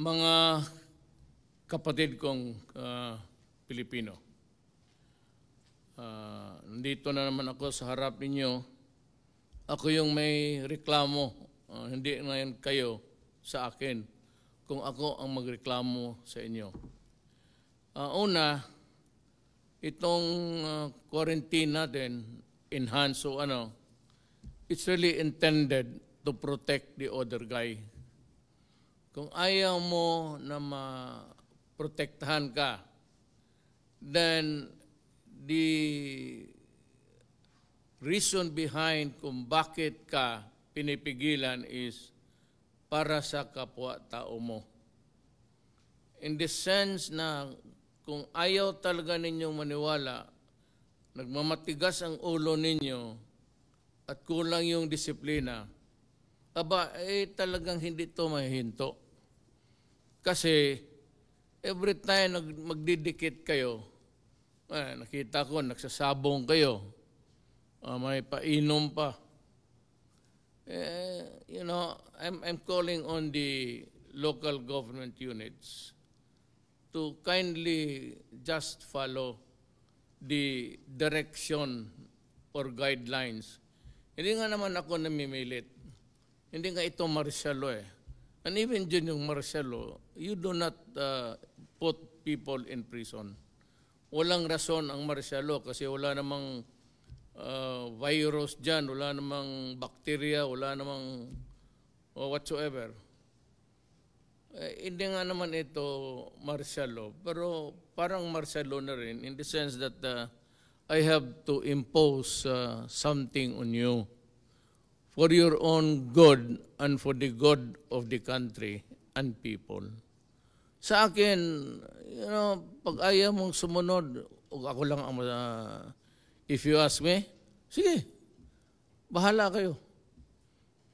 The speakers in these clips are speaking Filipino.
Mga kapatid kong Filipino, nandito na naman ako sa harap ninyo. Ako yung may reklamo, hindi ngayon kayo sa akin, kung ako ang magreklamo sa inyo. Una, itong quarantine natin, enhanced, so it's really intended to protect the other guy. Kung ayaw mo na maprotektahan ka, then the reason behind kung bakit ka pinipigilan is para sa kapwa-tao mo. In the sense na kung ayaw talaga ninyong maniwala, nagmamatigas ang ulo ninyo at kulang yung disiplina, talagang hindi ito mahihinto. Kasi every time magdidikit kayo, nakita ko, nagsasabong kayo, may painom pa. I'm calling on the local government units to kindly just follow the direction or guidelines. Hindi nga naman ako namimilit. Hindi nga ito martial law . And even dyan yung martial law, you do not put people in prison. Walang rason ang martial law kasi wala namang virus dyan, wala namang bacteria, wala namang whatsoever. Hindi nga naman ito martial law, pero parang martial law na rin in the sense that I have to impose something on you for your own good and for the good of the country and people. Sa akin, pag ayaw mong sumunod, ako lang ang if you ask me, sige, bahala kayo.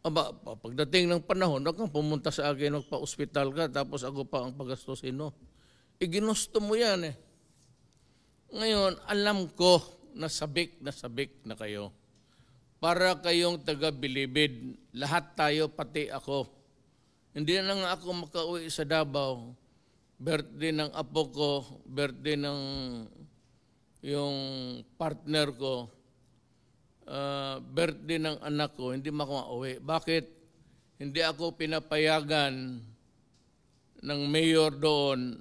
Pagdating ng panahon, huwag kang pumunta sa akin, magpa-ospital ka, tapos ako pa ang pagastusin mo. Ginusto mo yan . Ngayon, alam ko na sabik na kayo. Para kayong taga-bilibid, lahat tayo, pati ako. Hindi na nga ako makauwi sa Davao. Birthday ng apo ko, birthday ng yung partner ko, birthday ng anak ko, hindi makauwi. Bakit? Hindi ako pinapayagan ng mayor doon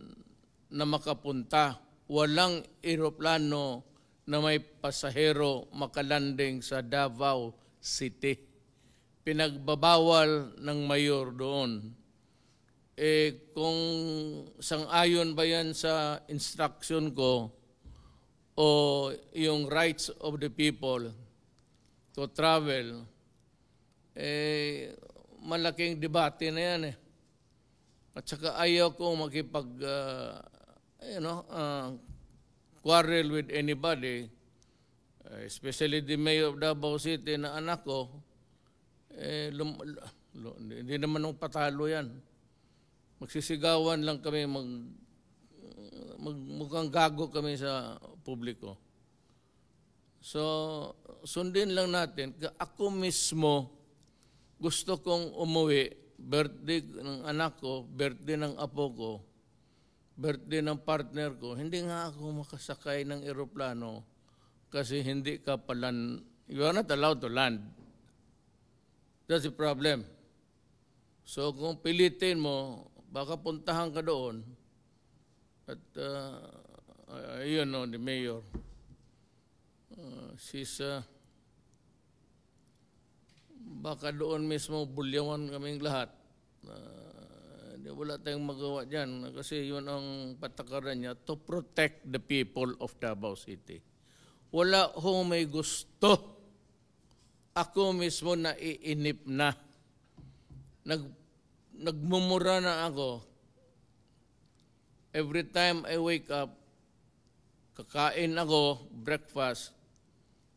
na makapunta. Walang eroplano na may pasahero makalanding sa Davao City. Pinagbabawal ng mayor doon. Kung sang-ayon ba yan sa instruction ko o yung rights of the people to travel, malaking debate na yan . At saka ayaw ko makipag quarrel with anybody, especially the mayor of Davao City na anak ko, hindi naman nung patalo yan. Magsisigawan lang kami, mukhang gago kami sa publiko. So, sundin lang natin. Ako mismo, gusto kong umuwi, birthday ng anak ko, birthday ng apo ko, birthday ng partner ko, hindi nga ako makasakay ng eroplano kasi hindi ka palan, you are not allowed to land. That's the problem. So kung pilitin mo, baka puntahan ka doon at the mayor, she's baka doon mismo bulyawan kaming lahat. Wala tayong magawa dyan kasi yun ang patakaran niya to protect the people of Davao City. Wala ho may gusto. Ako mismo naiinip na. Nagmumura na ako. Every time I wake up, kakain ako, breakfast,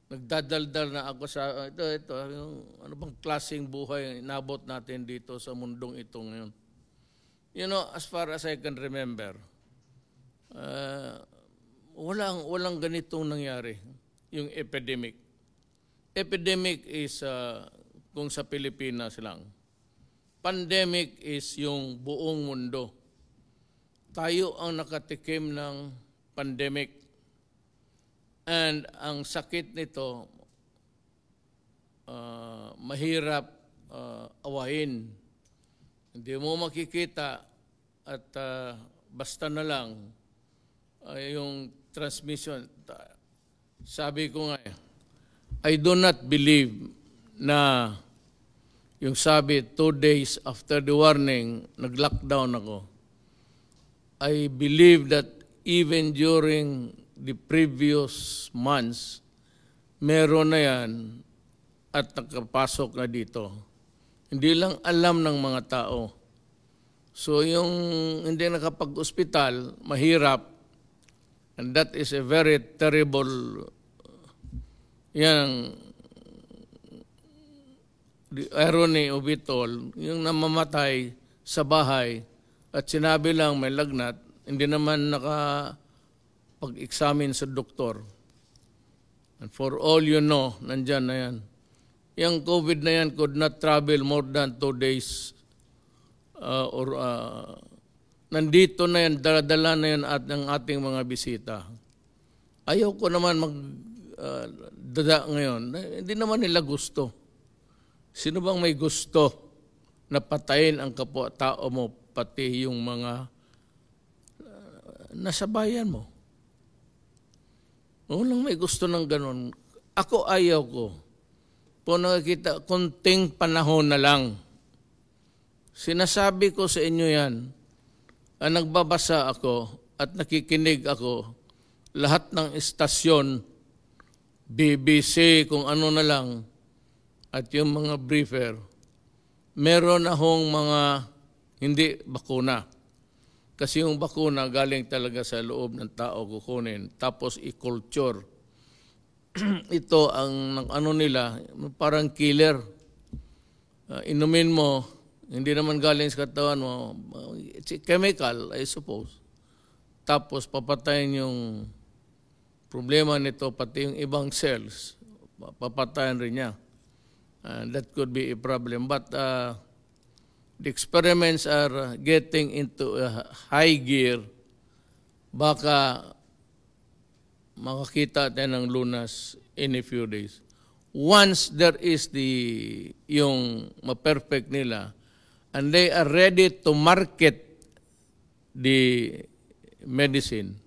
nagdadaldal na ako sa ito yung ano bang klaseng buhay inabot natin dito sa mundong ito ngayon. As far as I can remember, walang ganitong nangyari, yung epidemic. Epidemic is kung sa Pilipinas lang. Pandemic is yung buong mundo. tayo ang nakatikim ng pandemic. And ang sakit nito, mahirap awahin. Hindi mo makikita at basta na lang yung transmission. Sabi ko nga, I do not believe na yung sabi 2 days after the warning, nag-lockdown ako. I believe that even during the previous months, meron na yan at nakapasok na dito. Hindi lang alam ng mga tao. So yung hindi nakapag-ospital, mahirap. And that is a very terrible the irony of it all, yung namamatay sa bahay at sinabi lang may lagnat, hindi naman nakapag-examine sa doktor. And for all you know, nandyan na yan. Yung COVID na yan could not travel more than 2 days nandito na yan, daladala na yan ng ating mga bisita. Ayaw ko naman magdada ngayon. Hindi naman nila gusto. Sino bang may gusto na patayin ang kapwa-tao mo, pati yung mga nasa bayan mo? Walang may gusto ng ganun. Ako ayaw ko. Po nakikita, kunting panahon na lang. Sinasabi ko sa inyo yan, nagbabasa ako at nakikinig ako, lahat ng istasyon, BBC, kung ano na lang, at yung mga briefer, meron akong mga hindi bakuna. Kasi yung bakuna galing talaga sa loob ng tao kukunin, tapos i-culture. Ito ang ano nila, parang killer. Inumin mo, hindi naman galing sa katawan mo, it's a chemical, I suppose. Tapos papatayin yung problema nito, pati yung ibang cells, papatayin rin niya. That could be a problem. But the experiments are getting into a high gear. Baka makakita tayo ng lunas in a few days. Once there is yung ma-perfect nila, and they are ready to market the medicine,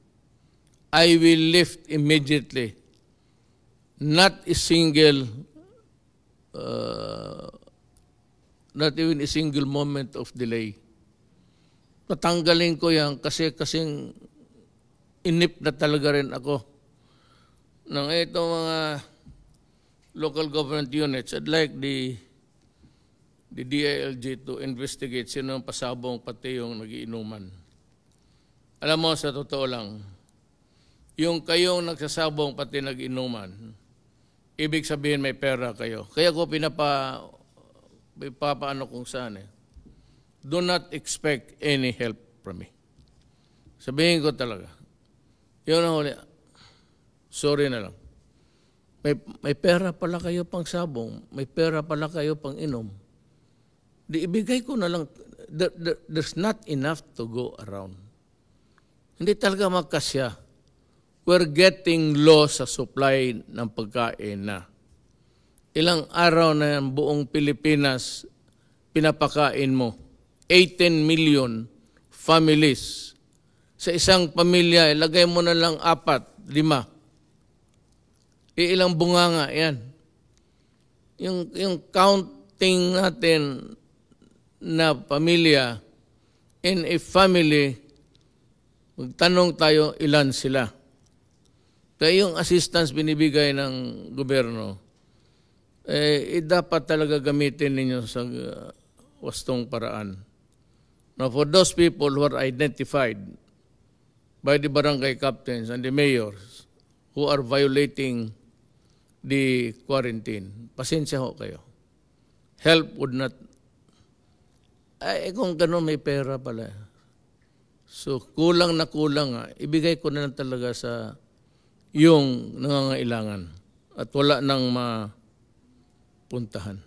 I will lift immediately. Not even a single moment of delay. Tatanggalin ko yan kasing inip na talaga rin ako ng itong mga local government units. I'd like the DILG to investigate sino ang pasabong pati yung nagiinuman. Alam mo, sa totoo lang, yung kayong nagsasabong pati nagiinuman, ibig sabihin may pera kayo. Kaya ko pinapaano kung saan Do not expect any help from me. Sabihin ko talaga. Yun ang huli. Sorry na lang. May pera pala kayo pang sabong, may pera pala kayo pang inom. Di ibigay ko na lang. There's not enough to go around. Hindi talaga magkasya. We're getting low sa supply ng pagkain na. Ilang araw na yung buong Pilipinas pinapakain mo. 18 million families. Sa isang pamilya, ilagay mo na lang 4, 5. Ilang bunganga, yan. Yung counting natin na pamilya, in a family, magtanong tayo ilan sila. Kaya yung assistance binibigay ng gobyerno, dapat talaga gamitin ninyo sa wastong paraan. Now, for those people who are identified by the barangay captains and the mayors who are violating the quarantine, pasensya ho kayo. Help would not... kung gano'n may pera pala. So, kulang na kulang ibigay ko na lang talaga sa yung nangangailangan at wala nang mapuntahan.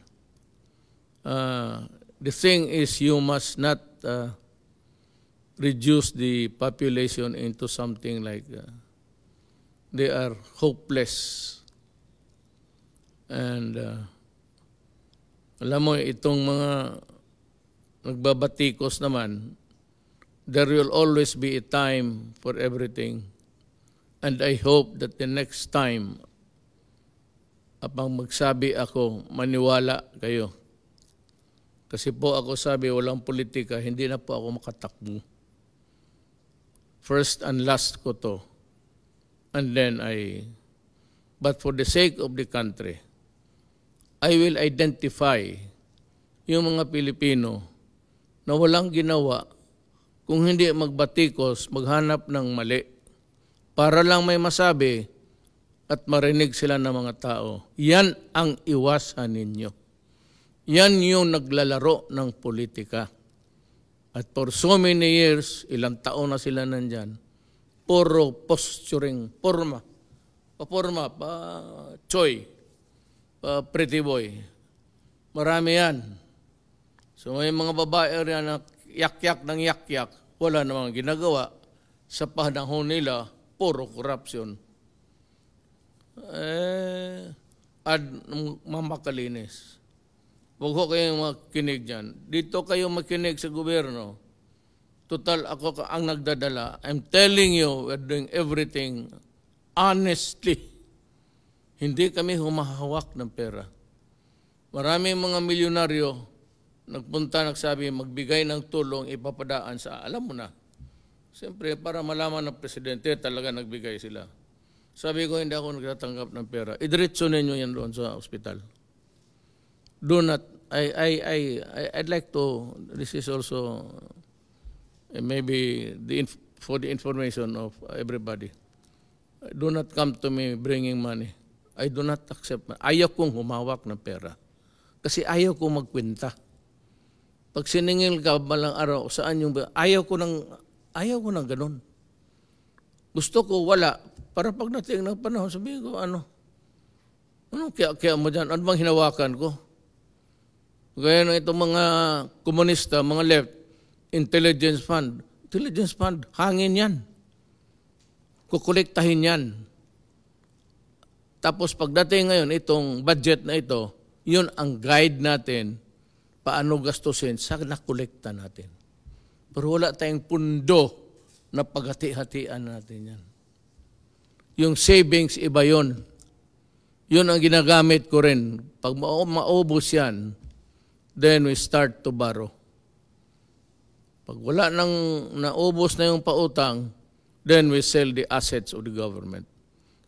The thing is, you must not reduce the population into something like they are hopeless. And alam mo, itong mga nagbabatikos naman, there will always be a time for everything. And I hope that the next time, apang magsabi ako, maniwala kayo. Kasi po ako sabi, walang politika, hindi na po ako makatakbo. First and last ko to. And then but for the sake of the country, I will identify yung mga Pilipino na walang ginawa kung hindi magbatikos, maghanap ng mali, para lang may masabi at marinig sila ng mga tao. Yan ang iwasan ninyo. Yan yung naglalaro ng politika. At for so many years, ilang taon na sila nandyan, puro posturing, porma, choy, pretty boy. Marami yan. So may mga babae rin na yak-yak ng yak-yak, wala namang ginagawa. Sa panahon nila, puro corruption. At mamakalinis. Huwag ko kayong makinig dyan. Dito kayo makinig sa gobyerno. Total, ako ang nagdadala. I'm telling you, we're doing everything honestly. Hindi kami humahawak ng pera. Maraming mga milyonaryo nagpunta, nagsabi, magbigay ng tulong, ipapadaan sa, alam mo na. Siyempre, para malaman ng presidente, talaga nagbigay sila. Sabi ko, hindi ako nagtatanggap ng pera. Idiretso ninyo yan doon sa ospital. Do not, I'd like to, this is also maybe for the information of everybody. Do not come to me bringing money. I do not accept. Ayaw kong humawak ng pera. Kasi ayaw kong magkwenta. Pag siningil ka balang araw, saan yung, ayaw ko ng ganun. Gusto ko wala. Para pag nating ng panahon, sabihin ko, anong kaya mo dyan? Ano bang hinawakan ko? Gaya ng itong mga komunista, mga left, intelligence fund. Intelligence fund, hangin yan. Kukolektahin yan. Tapos pagdating ngayon, itong budget na ito, yun ang guide natin paano gastusin sa nakolekta natin. Pero wala tayong pundo na paghati-hatian natin yan. Yung savings, iba yun. Yun ang ginagamit ko rin. Pag maubos yan, then we start to borrow. Pag wala nang naubos na yung pautang, then we sell the assets of the government.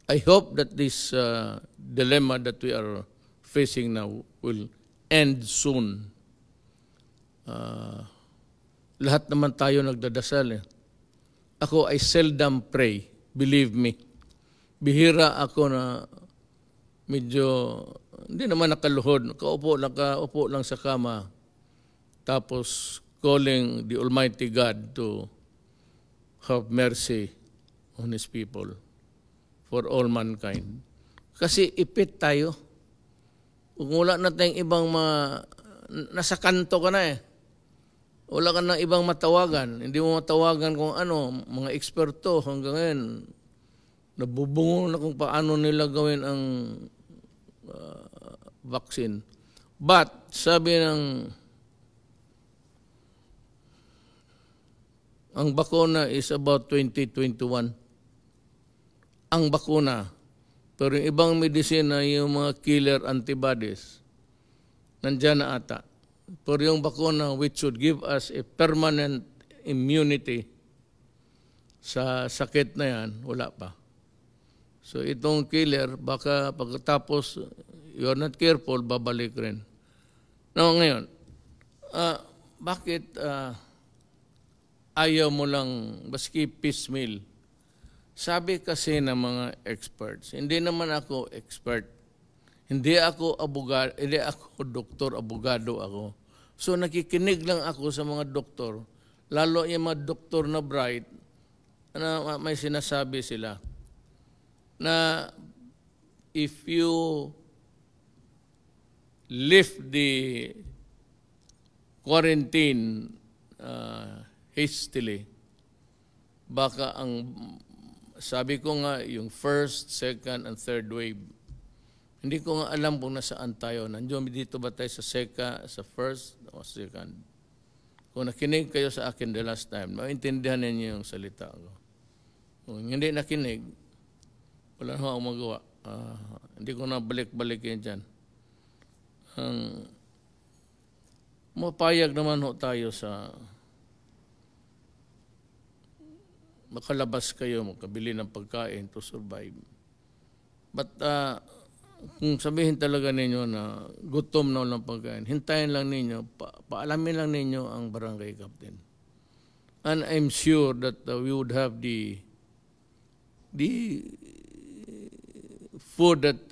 I hope that this dilemma that we are facing now will end soon. Lahat naman tayo nagdadasal. Ako, I seldom pray. Believe me. Bihira ako na medyo, hindi naman nakaluhod. Nakaupo lang sa kama. Tapos, calling the Almighty God to have mercy on His people for all mankind. Kasi ipit tayo. Kung wala na tayong ibang nasa kanto ka na eh. Wala ka na ibang matawagan. Hindi mo matawagan kung ano, mga eksperto hanggang ngayon. Nabubungo na kung paano nila gawin ang vaccine. But, sabi ang bakuna is about 2021. Ang bakuna. Pero yung ibang medisina, yung mga killer antibodies, nandyan na ata. Pero yung bakuna which should give us a permanent immunity sa sakit na yan, wala pa. So itong killer, baka pagkatapos you are not careful, babalik rin. Now ngayon, bakit ayaw mo lang baski piecemeal? Sabi kasi ng mga experts, hindi naman ako expert. Hindi ako abogado, hindi ako doktor, abogado ako. So nakikinig lang ako sa mga doktor, lalo yung mga doktor na bright, na may sinasabi sila na if you lift the quarantine hastily, baka sabi ko nga, yung first, second, and third wave, hindi ko nga alam kung nasaan tayo. Nandiyon dito ba tayo sa first o second? Kung nakinig kayo sa akin the last time, maintindihan ninyo yung salita ko. Kung hindi nakinig, wala na akong magawa. Hindi ko na balik-balikin dyan. Mapayag naman ho tayo sa makalabas kayo, makabili ng pagkain to survive. But kung sabihin talaga ninyo na gutom na walang pagkain, hintayin lang ninyo, paalamin lang ninyo ang barangay captain. And I'm sure that we would have the food that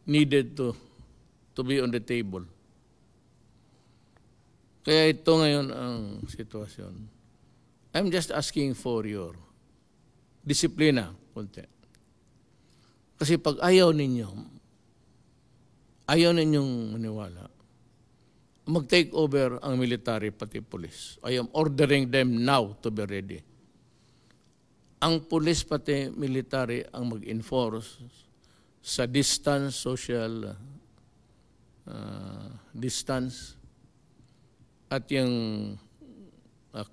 needed to be on the table. Kaya ito ngayon ang sitwasyon. I'm just asking for your disiplina, konti. Kasi pag ayaw ninyong maniwala, mag-take over ang military pati pulis. I am ordering them now to be ready. Ang pulis pati military ang mag-enforce sa distance, social distance, at yung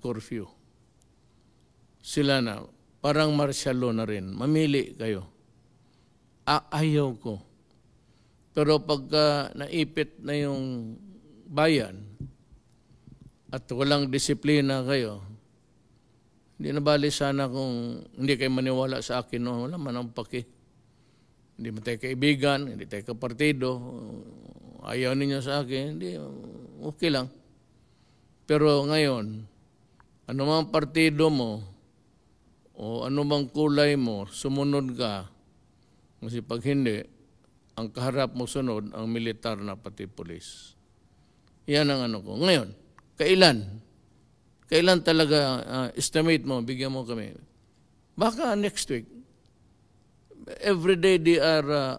curfew. Sila na, parang martial law na rin. Mamili kayo. Ayaw ko. Pero pagka naipit na yung bayan at walang disiplina kayo, hindi na bali sana kung hindi kayo maniwala sa akin, no? Wala man ang paki. Hindi mo tayo kaibigan, hindi tayo kapartido, ayaw ninyo sa akin, hindi, okay lang. Pero ngayon, anumang partido mo, o anumang kulay mo, sumunod ka. Kasi pag hindi, ang kaharap mo sunod, ang militar na pati pulis. Yan ang ano ko. Ngayon, kailan talaga, estimate mo, bigyan mo kami. Baka next week. Every day they are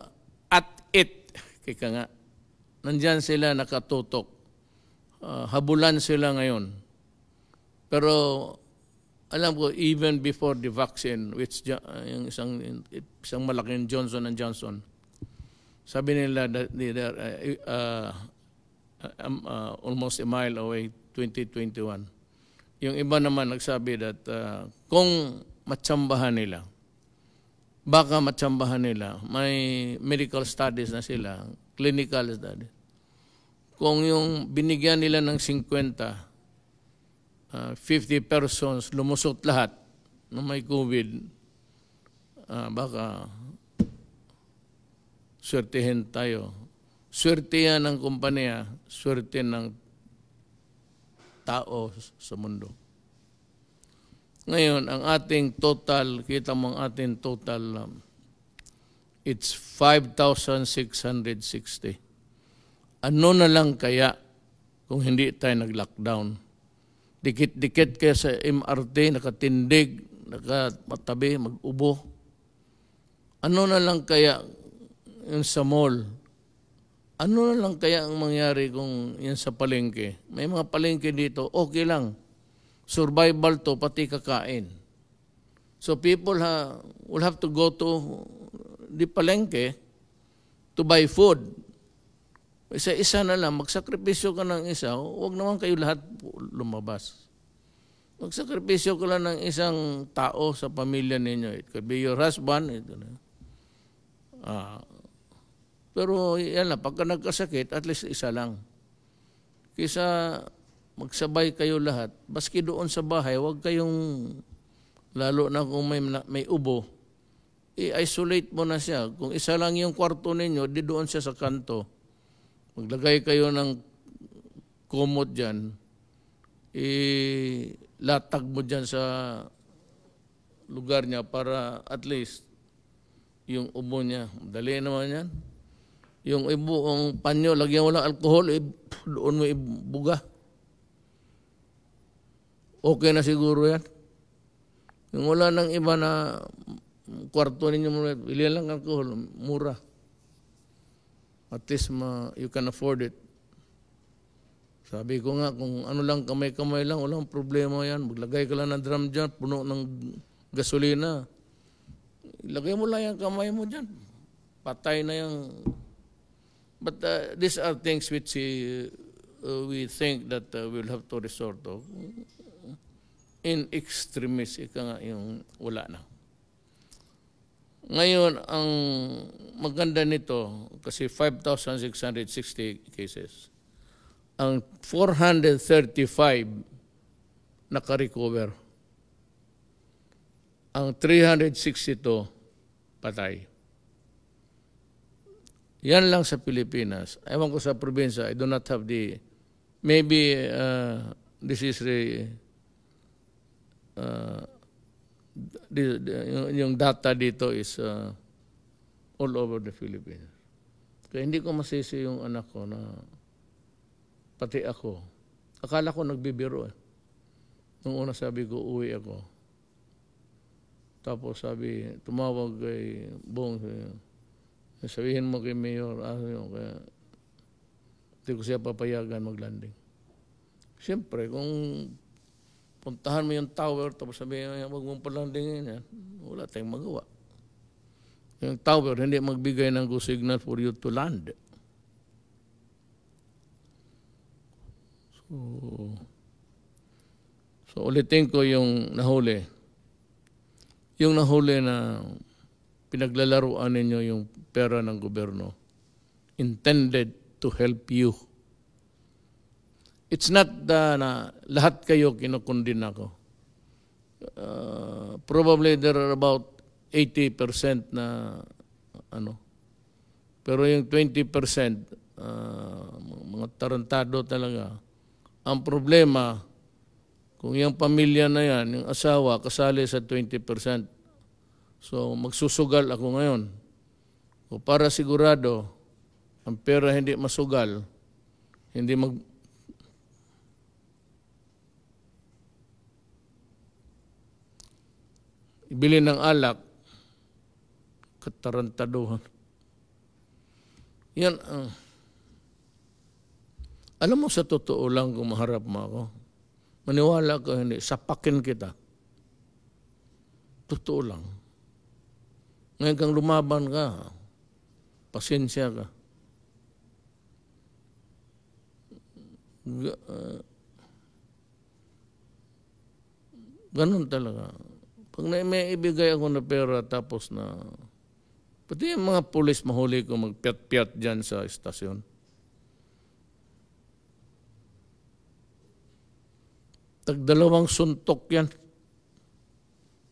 at it. Kaya nga, nandyan sila nakatutok. Habulan sila ngayon. Pero, alam ko, even before the vaccine, which yung isang malaking Johnson & Johnson, sabi nila that they are almost a mile away, 2021. Yung iba naman nagsabi that kung matsambahan nila, baka matsambahan nila, may medical studies na sila, clinical studies. Kung yung binigyan nila ng 50 persons, lumusot lahat na may COVID, baka swertihin tayo. Swerte yan ng kumpanya, swerte ng tao sa mundo. Ngayon, ang ating total, kita mo ang ating total, it's 5,660. Ano na lang kaya kung hindi tayo nag-lockdown? Dikit-dikit kayo sa MRT, nakatindig, nakapatabi, mag-ubo. Ano na lang kaya yun sa mall? Ano na lang kaya ang mangyari kung yan sa palengke? May mga palengke dito, okay lang. Survival to, pati kakain. So people will have to go to the palengke to buy food. Isa-isa na lang, magsakripisyo ka ng isa, huwag naman kayo lahat lumabas. Magsakripisyo ka lang ng isang tao sa pamilya ninyo. It could be your husband. Pero yan lang, pagka nagkasakit, at least isa lang. Kisa magsabay kayo lahat, baski doon sa bahay, huwag kayong, lalo na kung may ubo, i-isolate mo na siya. Kung isa lang yung kwarto ninyo, di doon siya sa kanto. Maglagay kayo ng kumot dyan, latag mo dyan sa lugar niya para at least yung ubo niya. Dali naman yan. Yung ang panyo, lagyan mo lang alcohol, doon mo ibuga. Okay na siguro yan. Yung wala ng iba na kwarto ninyo, bili lang alcohol, mura. At least you can afford it. Sabi ko nga, kung ano lang, kamay-kamay lang, walang problema yan. Maglagay ka lang ng drum dyan, puno ng gasolina. Ilagay mo lang yung kamay mo dyan. Patay na yung... But these are things which we think that we'll have to resort to. In extremis, ika nga yung wala na. Ngayon, ang maganda nito, kasi 5,660 cases, ang 435 naka-recover. Ang 362 patay. Yan lang sa Pilipinas. Ewan ko sa probinsya, I do not have the, maybe this is yung data dito is all over the Philippines. Kaya hindi ko masisi yung anak ko na pati ako. Akala ko nagbibiro eh. Nung una sabi ko, uwi ako. Tapos sabi, tumawag kay Bong, sabihin mo kay Mayor, kaya hindi ko siya papayagan mag-landing. Siyempre, kung puntahan mo yung tower, tapos sabihin, wag mong palandingin yan, wala tayong magawa. Yung tower, hindi magbigay ng go signal for you to land. So ulitin ko yung nahuli. Yung nahuli na pinaglalaruan ninyo yung pera ng gobyerno, intended to help you. It's not na lahat kayo kinukundin ako. Probably there are about 80% na ano. Pero yung 20%, mga tarantado talaga. Ang problema, kung yung pamilya na yan, yung asawa, kasali sa 20%. So magsusugal ako ngayon. O para sigurado, ang pera hindi masugal, hindi ibili ng alak, katarantaduhan. Yan, alam mo sa totoo lang kung maharap mo ako, maniwala ka hindi, sapakin kita. Totoo lang. Ngayon kang lumaban ka, pasensya ka. Ganun talaga. Pag may ibigay ako na pera tapos na, pati yung mga pulis mahuli ko magpiat-piat dyan sa estasyon. Tagdalawang suntok yan.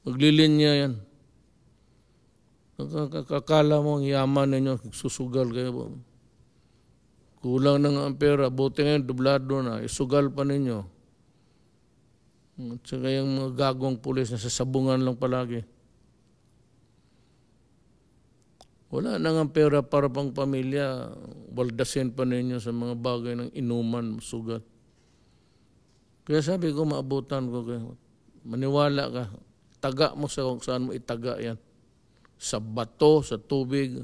Maglilinya yan. Kakala mo ang yaman ninyo, susugal kayo. Kulang na nga ang pera, buti ngayon, dublado na, isugal pa ninyo. At saka yung mga gagong pulis na sasabungan lang palagi. Wala na nga pera para pang pamilya, waldasin pa ninyo sa mga bagay ng inuman, sugat. Kaya sabi ko, maabutan ko kayo. Maniwala ka, taga mo sa kung saan mo itaga yan. Sa bato, sa tubig,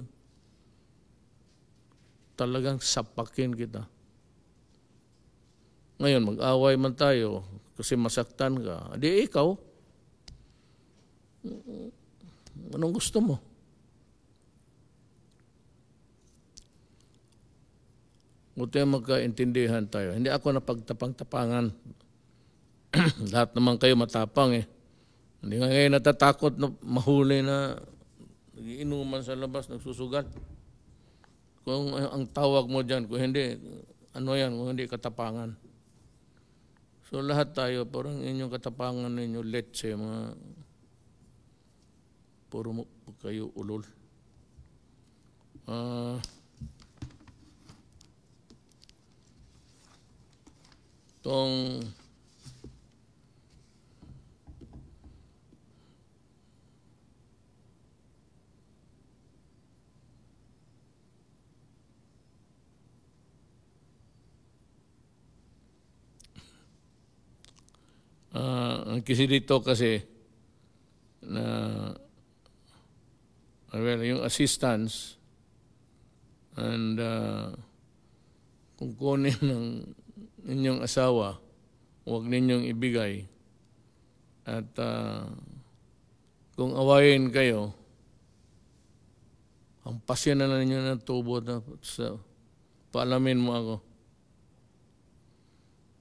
talagang sapakin kita. Ngayon, mag-away man tayo kasi masaktan ka. Di ikaw, anong gusto mo? Buti magkaintindihan tayo. Hindi ako napagtapang-tapangan. Lahat naman kayo matapang eh. Hindi nga kayo natatakot na mahuli na nagiinuman sa labas, nagsusugal. Kung ang tawag mo dyan, kung hindi, ano yan, kung hindi katapangan. So lahat tayo, parang inyong katapangan ninyo, letse, mga puro kayo ulol. Itong ang kasi dito kasi na well, yung assistance and kung kunin ng inyong asawa, huwag ninyong ibigay. At kung awayin kayo, hampasin na ninyo ng tubo na paalamin mo ako.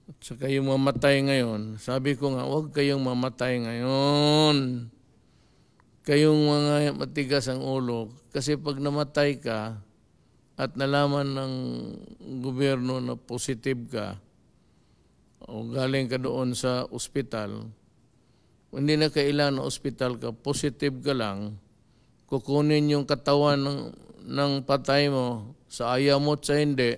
At saka yung mamatay ngayon, sabi ko nga, huwag kayong mamatay ngayon. Kayong mga matigas ang ulo. Kasi pag namatay ka at nalaman ng gobyerno na positive ka o galing ka doon sa ospital, hindi na kailangan na ospital ka, positive ka lang, kukunin yung katawan ng patay mo sa ayaw mo at sa hindi,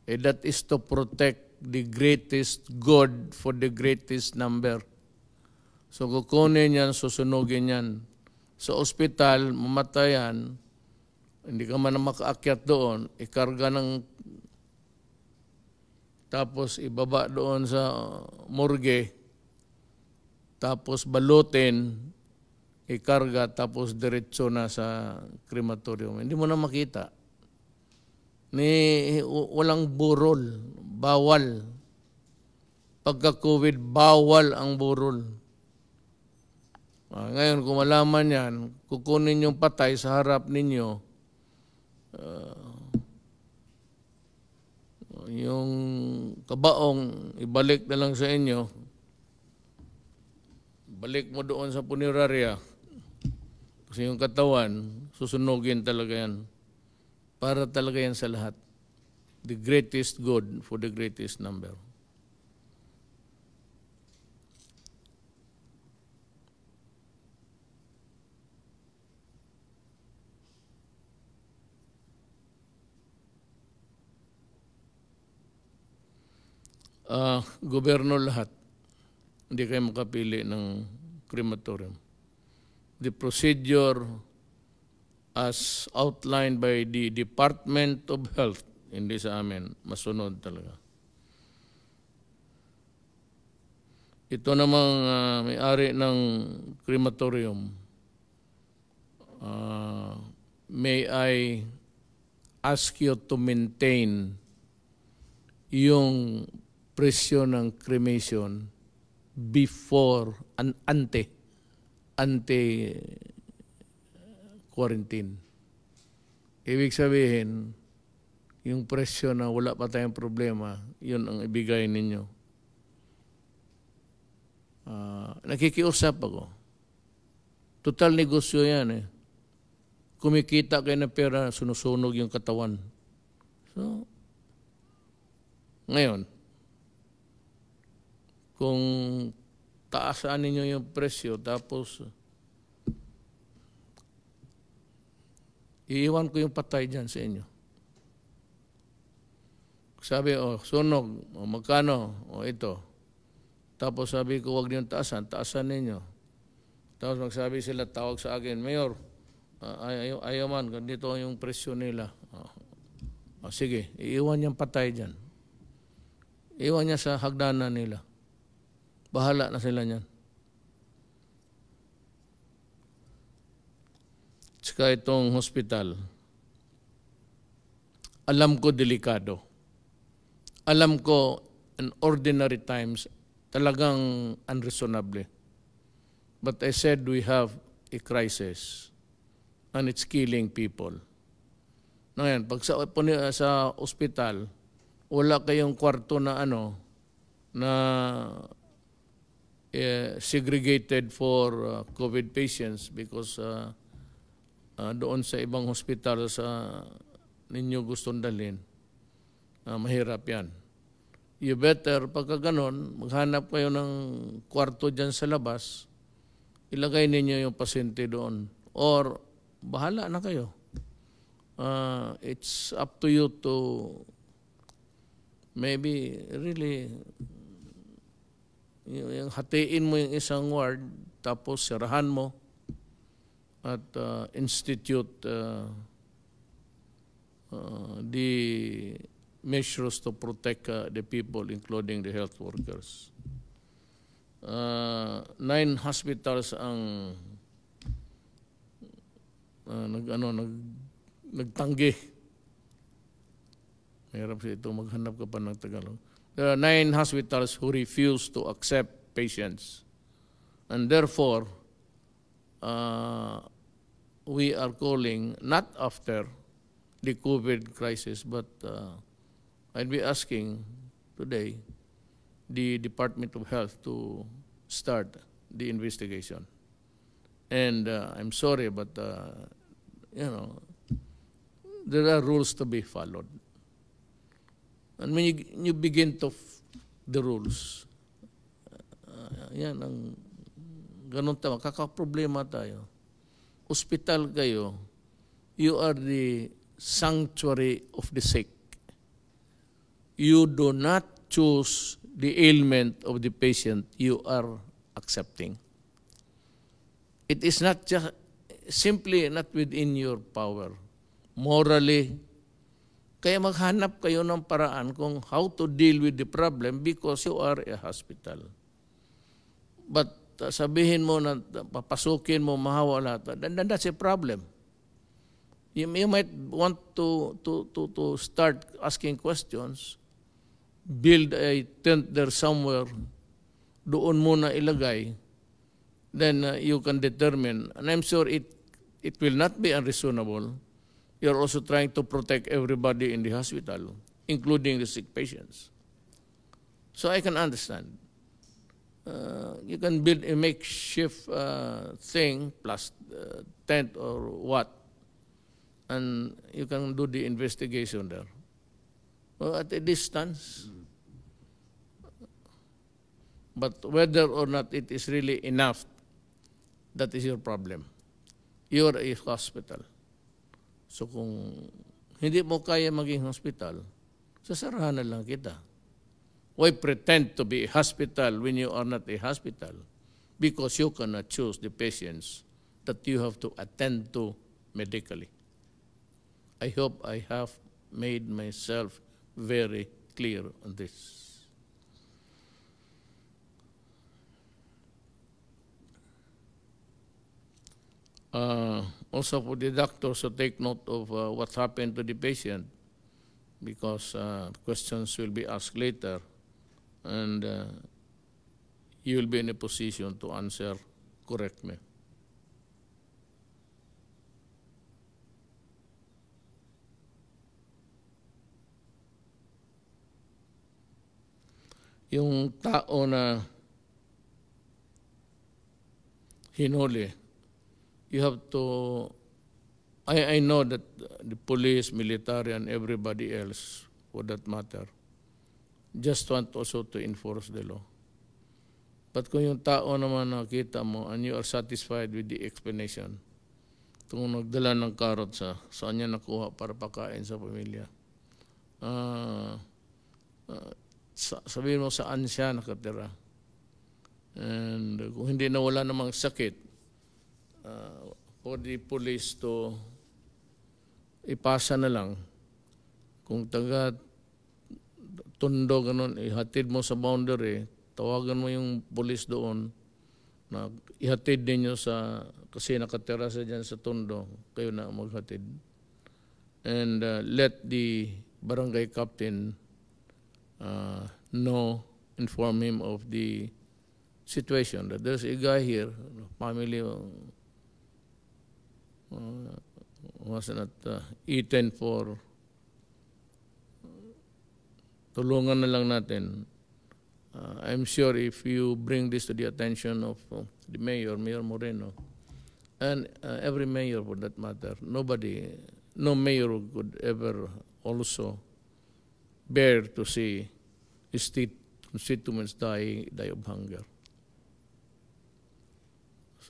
that is to protect the greatest good for the greatest number. So kukunin yan, susunugin yan. Sa ospital, mamatayan, hindi ka man makaakyat doon, ikarga ng, tapos ibaba doon sa morgue, tapos balutin, ikarga, tapos diretso na sa crematorium. Hindi mo na makita. Walang burol, bawal. Pagka-COVID, bawal ang burol. Ngayon, kung malaman yan, kukunin yung patay sa harap ninyo, yung kabaong, ibalik na lang sa inyo, balik mo doon sa punerarya, kasi yung katawan, susunugin talaga yan. Para talaga yan sa lahat. The greatest good for the greatest number. Gobyerno lahat. Hindi kayo makapili ng crematorium. The procedure as outlined by the Department of Health, hindi sa amin, masunod talaga. Ito namang may-ari ng crematorium, may I ask you to maintain yung presyo ng cremation before, ante-quarantine. Ibig sabihin, yung presyo na wala pa tayong problema, yun ang ibigay ninyo. Nakikiusap ako. Total negosyo yan eh. Kumikita kayo ng pera, sunusunog yung katawan. So, ngayon, kung taasan ninyo yung presyo, tapos iiwan ko yung patay dyan sa inyo. Sabi, sunog, magkano, ito. Tapos sabi ko, huwag niyong taasan ninyo. Tapos magsabi sila, tawag sa akin, Mayor, ayaw man, dito yung presyo nila. Sige, iiwan niyang patay dyan. Iiwan niya sa hagdanan nila. Bahala na sila niyan. Tsaka itong hospital, alam ko delikado. Alam ko in ordinary times, talagang unreasonable. But I said we have a crisis and it's killing people. Ngayon, pag sa ospital, wala kayong kwarto na na segregated for COVID patients because doon sa ibang hospital sa ninyo gustong dalhin, mahirap yan. You better, pagka ganon, maghanap kayo ng kwarto dyan sa labas, ilagay ninyo yung pasyente doon. Or, bahala na kayo. It's up to you to maybe really yung hatiin mo yung isang ward, tapos sirahan mo at institute the measures to protect the people, including the health workers. 9 hospitals ang nagtanggi. Mahirap siya ito, maghanap ka pa ng Tagalog. There are 9 hospitals who refuse to accept patients. And therefore, we are calling, not after the COVID crisis, but I'd be asking today the Department of Health to start the investigation. And I'm sorry, but there are rules to be followed. And when you begin to the rules, yan ang ganun tama, kakaproblema tayo. Hospital kayo, you are the sanctuary of the sick. You do not choose the ailment of the patient you are accepting. It is not just simply not within your power. Morally, kaya maghanap kayo ng paraan kung how to deal with the problem because you are a hospital. But sabihin mo na papasukin mo, mahawala, then that's a problem. You might want to start asking questions, build a tent there somewhere, doon muna ilagay, then you can determine. And I'm sure it will not be unreasonable. You're also trying to protect everybody in the hospital, including the sick patients. So I can understand. You can build a makeshift thing plus tent or what, and you can do the investigation there. Well, at a distance. But whether or not it is really enough, that is your problem. You're a hospital. So kung hindi mo kaya maging hospital, sasarahan na lang kita. Why pretend to be a hospital when you are not a hospital? Because you cannot choose the patients that you have to attend to medically. I hope I have made myself very clear on this. Also for the doctors to take note of what happened to the patient, because questions will be asked later, and you will be in a position to answer correctly. Yung tao na hinuli, you have to, I know that the police, military, and everybody else, for that matter, just want also to enforce the law. But kung yung tao naman nakita mo and you are satisfied with the explanation, kung nagdala ng carrot saan niya nakuha para pakain sa pamilya, sabihin mo saan siya nakatira. And kung hindi na wala namang sakit, for the police to ipasa na lang. Kung taga Tondo, ganun, ihatid mo sa boundary, tawagan mo yung police doon na ihatid ninyo sa, kasi nakatira sa dyan sa Tondo, kayo na maghatid. And let the barangay captain know, inform him of the situation, that there's a guy here, family was not eaten for, tulungan na lang natin. I'm sure if you bring this to the attention of the mayor, Mayor Moreno, and every mayor for that matter, no mayor could ever also bear to see his constituents die of hunger.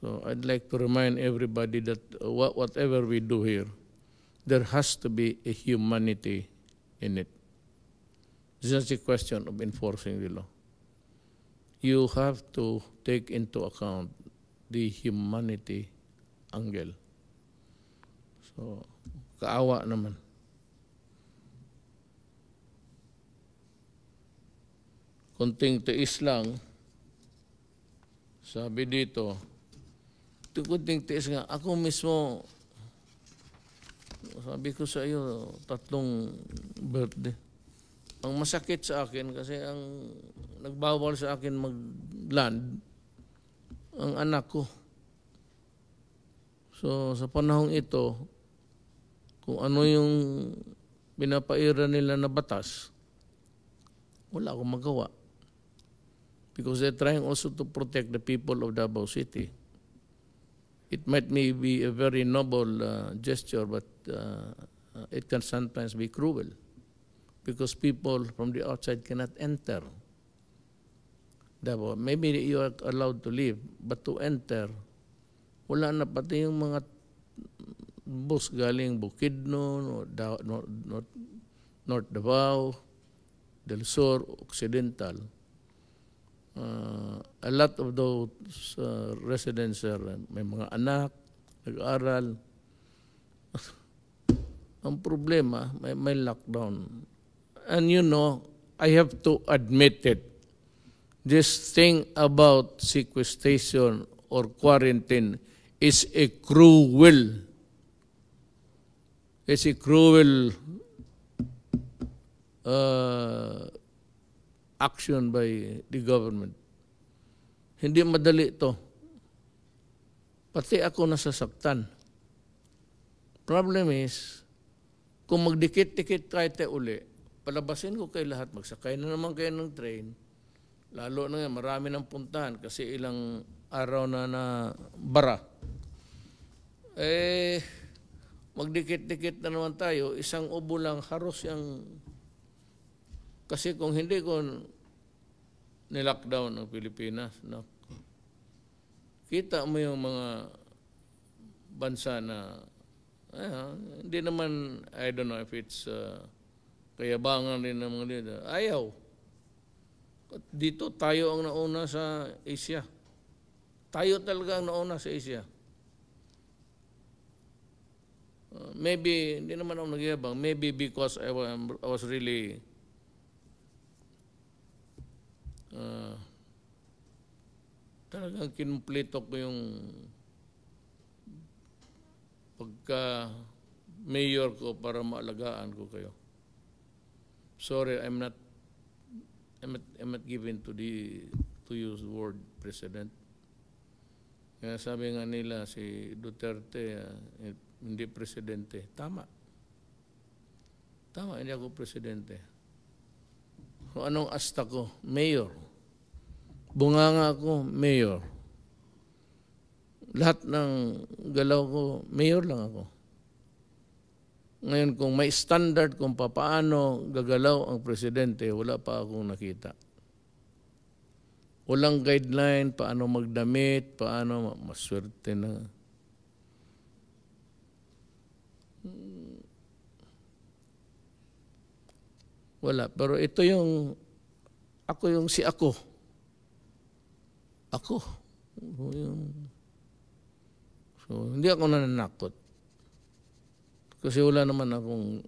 So I'd like to remind everybody that whatever we do here, there has to be a humanity in it. It's just a question of enforcing the law. You have to take into account the humanity angle. So, kaawa naman. Konting tiis lang, sabi dito, kunting tiis nga, ako mismo, sabi ko sa iyo, 3 birthday. ang masakit sa akin kasi ang nagbawal sa akin mag-land ang anak ko. So sa panahong ito, kung ano yung pinapaira nila na batas, wala akong magawa. Because they're trying also to protect the people of Davao City. It might be a very noble gesture, but it can sometimes be cruel. Because people from the outside cannot enter Davao. Maybe you are allowed to leave, but to enter, wala na pati yung mga bus galing Bukidnon, North Davao, Del Sur, Occidental. A lot of those residents may mga anak, nag-aaral. Ang problema, may lockdown. And you know, I have to admit it. This thing about sequestration or quarantine is a cruel. It's a cruel action by the government. Hindi madali ito. Pati ako nasasaktan. Problem is, kung magdikit-dikit tayo uli, palabasin ko kayo lahat, magsakay na naman kayo ng train, lalo na nga, marami ng puntahan kasi ilang araw na bara. Magdikit-dikit na naman tayo, isang ubo lang, haros yung... Kasi kung hindi ko nilockdown ang Pilipinas, no? Kita mo yung mga bansa na, hindi naman, I don't know if it's kayabangan rin ng mga leader. Ayaw. Dito tayo ang nauna sa Asia. Tayo talaga ang nauna sa Asia. Maybe, hindi naman ako nagyabang, maybe because I was really talagang kinumpleto ko yung pagka mayor ko para maalagaan ko kayo. Sorry, I'm not given to use the word president. Kaya sabi nga nila si Duterte hindi presidente. Tama. Tama, hindi ako presidente. Kung anong asta ko? Mayor. Bunganga ako, mayor. Lahat ng galaw ko, mayor lang ako. Ngayon, kung may standard kung paano gagalaw ang presidente, wala pa akong nakita. Walang guideline, paano magdamit, paano maswerte na. Wala. Pero ito yung, ako yung si ako. Ako. So, hindi ako nananakot. Kasi wala naman akong,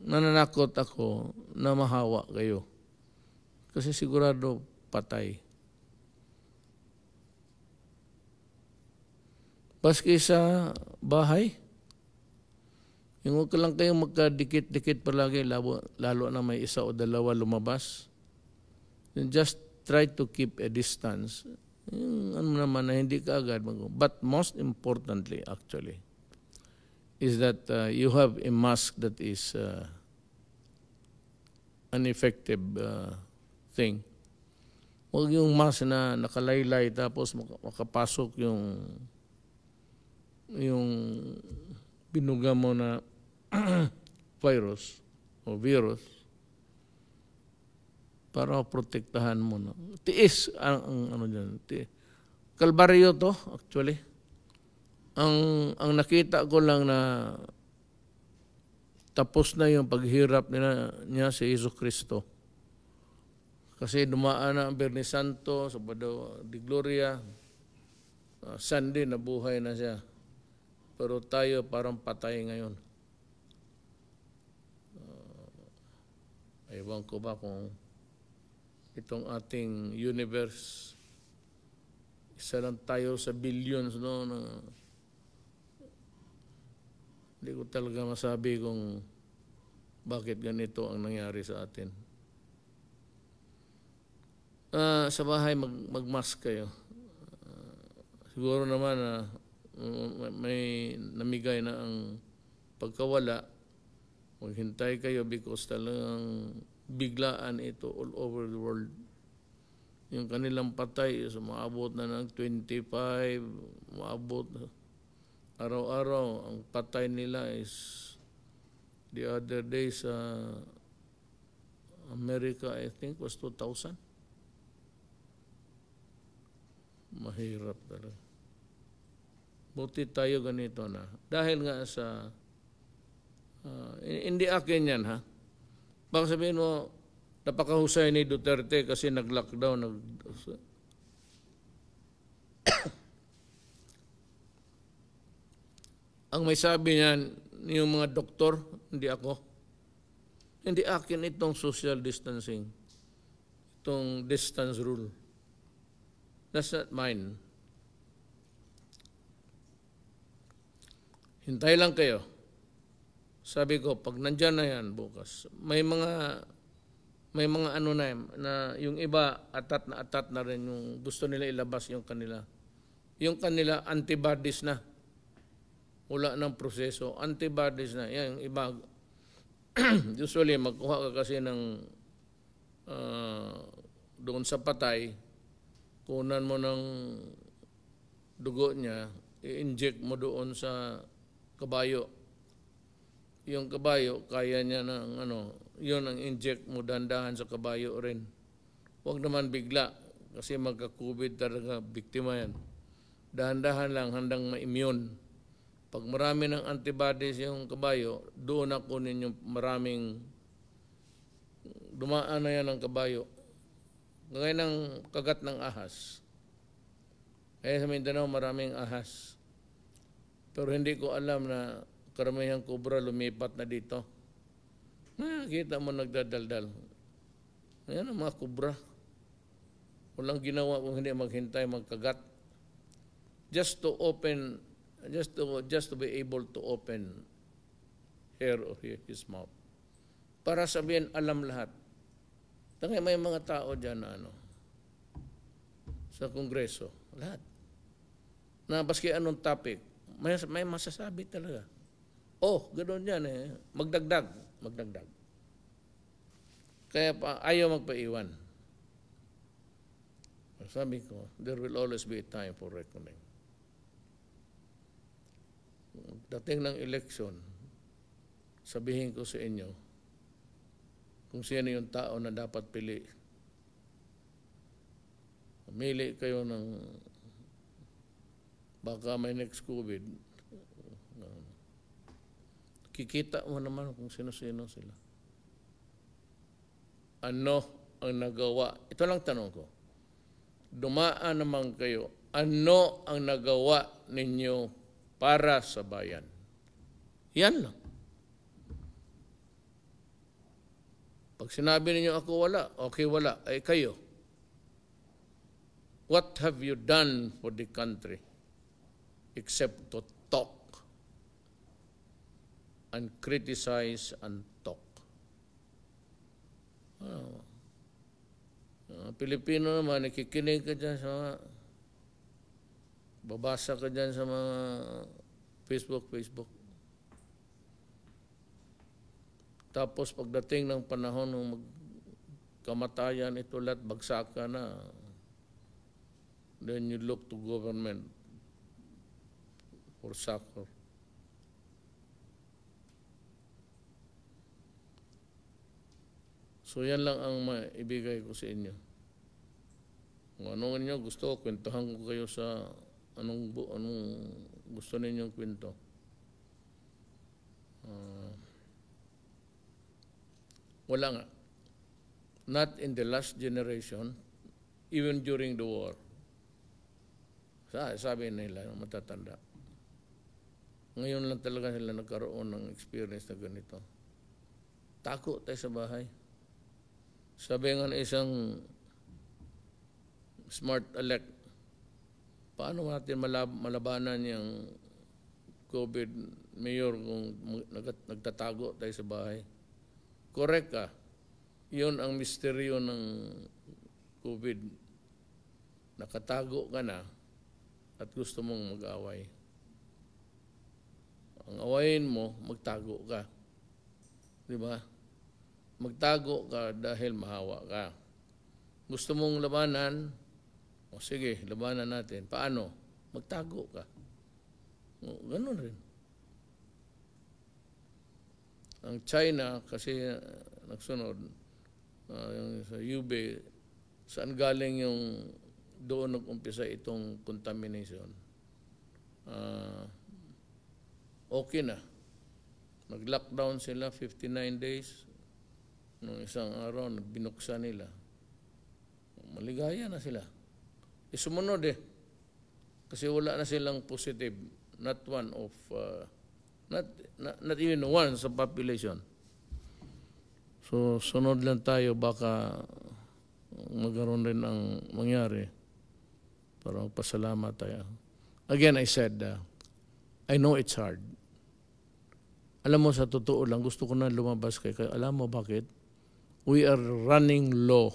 nananakot ako na mahawa kayo. Kasi sigurado patay. Paski sa bahay, yung huwag lang kayong magkadikit-dikit palagi, lalo na may isa o dalawa lumabas. Then just try to keep a distance. Yung ano naman na hindi ka agad mag-go. But most importantly, actually, is that you have a mask that is an effective thing. Huwag yung mask na nakalaylay tapos makapasok yung binuga mo na virus o virus para protektahan mo. No? Tiis ang ano dyan. Kalbaryo to, actually. Ang nakita ko lang na tapos na yung paghirap niya si Jesu Cristo. Kasi dumaan na ang Biyernes Santo, Sabado de Gloria, Sunday nabuhay na siya. Pero tayo parang patay ngayon. Ewan ko ba kung itong ating universe, isa lang tayo sa billions, no? Hindi ko talaga masabi kung bakit ganito ang nangyari sa atin. Sa bahay, mag-mask kayo. Siguro naman may namigay na ang pagkawala. Maghintay kayo because talagang biglaan ito all over the world. Yung kanilang patay is maabot na ng 25, maabot araw-araw. Ang patay nila is the other day sa America, I think, was 2,000. Mahirap talaga. Buti tayo ganito na. Dahil nga sa, hindi akin yan ha. Baka sabihin mo, napakahusay ni Duterte kasi nag-lockdown. Ang may sabi niyan, yung mga doktor, hindi ako. Hindi akin itong social distancing. Itong distance rule. That's not mine. Hintay lang kayo. Sabi ko, pag nandyan na yan bukas, may mga ano na yung iba atat na rin yung gusto nila ilabas yung kanila antibodies na. Wala ng proseso, antibodies na. Yan, yung iba, usually magkuha ka kasi ng doon sa patay, kunan mo ng dugo niya, i-inject mo doon sa kabayo. Yung kabayo, kaya niya ng yun ang inject mo, dandahan sa kabayo rin. Huwag naman bigla, kasi magka-COVID talaga, biktima yan. Dahan-dahan lang, handang ma-immune. Pag marami ng antibodies yung kabayo, doon na kunin yung maraming, dumaan na yan ang kabayo. Gaya ng kagat ng ahas. Kaya sa Mindanao, maraming ahas. Pero hindi ko alam na karamihang kubra lumipat na dito. Nakita mo nagdadaldal. Ayan ang mga kubra. Walang ginawa kung hindi maghintay, magkagat. Just to be able to open her or his mouth. Para sabihin, alam lahat. Tangay may mga tao dyan na sa Kongreso, lahat. Na baski anong topic, may masasabi talaga. Oh, ganoon yan eh. Magdagdag. Kaya ayaw magpaiwan. Sabi ko, there will always be a time for reckoning. Dating ng election, sabihin ko sa inyo, kung sino yung tao na dapat pili. Mamili kayo ng baka may next COVID. Kikita mo naman kung sino-sino sila. Ano ang nagawa? Ito lang tanong ko. Dumaan naman kayo. Ano ang nagawa ninyo para sa bayan? Yan lang. Pag sinabi ninyo ako wala, okay wala, ay kayo. What have you done for the country except to talk and criticize and talk? Filipino naman, nakikinig ka dyan sa mga, babasa ka dyan sa mga Facebook. Tapos pagdating ng panahon ng kamatayan, ito lahat bagsak ka na. Then you look to government for succor. So yan lang ang maibigay ko sa inyo. Kung ano ninyo gusto, kwentuhan ko kayo sa anong gusto ninyong kwento. Wala nga. Not in the last generation, even during the war. Sabi nila, matatanda. Ngayon lang talaga sila nagkaroon ng experience na ganito. Tako tayo sa bahay. Sabi nga na isang smart elect, paano natin malabanan yung COVID, Mayor, kung nagtatago tayo sa bahay? correct ka. Yun ang misteryo ng COVID. Nakatago ka na at gusto mong mag-away. Ang awayin mo, magtago ka. Di ba? Magtago ka dahil mahawa ka. Gusto mong labanan, o sige, labanan natin. Paano? Magtago ka. O, ganun rin. Ang China, kasi nagsunod, yung sa UB, saan galing yung doon nag-umpisa itong contamination. Okay na. Nag-lockdown sila 59 days. Nung isang araw, binuksan nila. Maligaya na sila. Sumunod kasi wala na silang positive. Not one of, not even one sa population. So, sunod lang tayo, baka magkaroon rin ang mangyari para magpasalamat tayo. Again, I said, I know it's hard. Alam mo, sa totoo lang, gusto ko na lumabas kayo. Alam mo bakit? We are running low.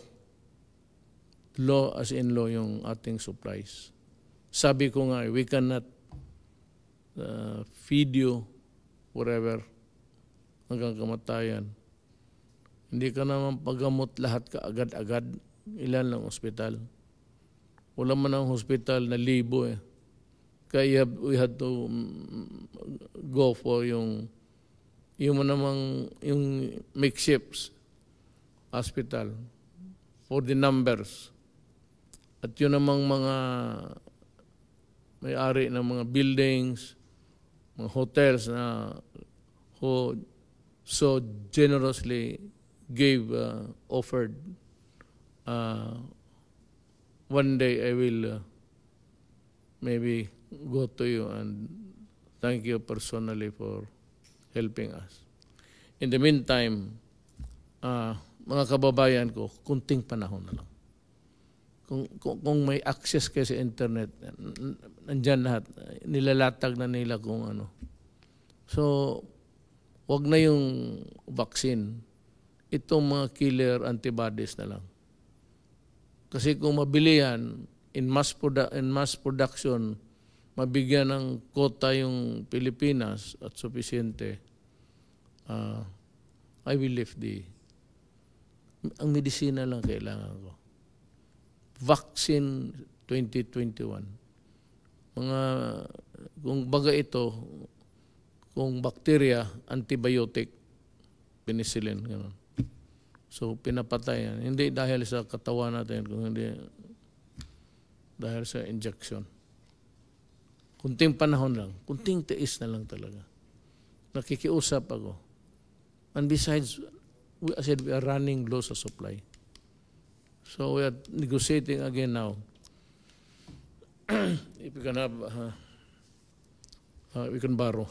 Low as in low yung ating supplies. Sabi ko nga, we cannot feed you wherever hanggang kamatayan. Hindi ka naman paggamot lahat ka agad-agad. Ilan lang ospital. Wala man ang hospital na libo Kaya we had to go for yung makeshift hospital for the numbers. At yun namang mga may-ari ng mga buildings, mga hotels na who so generously offered. One day I will maybe go to you and thank you personally for helping us. In the meantime, mga kababayan ko, kunting panahon na lang. Kung may access kayo sa internet, nandyan lahat, nilalatag na nila kung ano. So, wag na yung vaccine. Itong mga killer antibodies na lang. Kasi kung mabili yan, in mass production, mabigyan ng quota yung Pilipinas at sufisyente, I will lift ang medisina lang kailangan ko. Vaccine 2021. Kung baga ito, kung bacteria, antibiotic, penicillin, gano'n. So, pinapatay yan. Hindi dahil sa katawan natin, kung hindi dahil sa injection. Kunting panahon lang. Kunting tiis na lang talaga. Nakikiusap ako. And besides, I said we are running low sa supply. So we are negotiating again now. If we can have, we can borrow.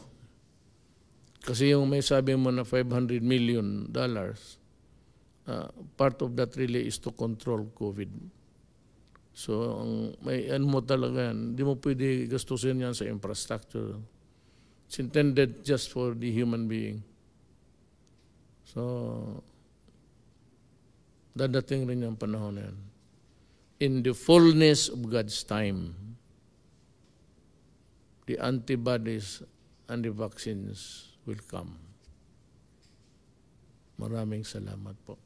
Kasi yung may sabi mo na $500 million, part of that really is to control COVID. So, may mo talaga yan. Hindi mo pwede gastusin yan sa infrastructure. It's intended just for the human being. So, dadating rin yung panahon na yan. In the fullness of God's time, the antibodies and the vaccines will come. Maraming salamat po.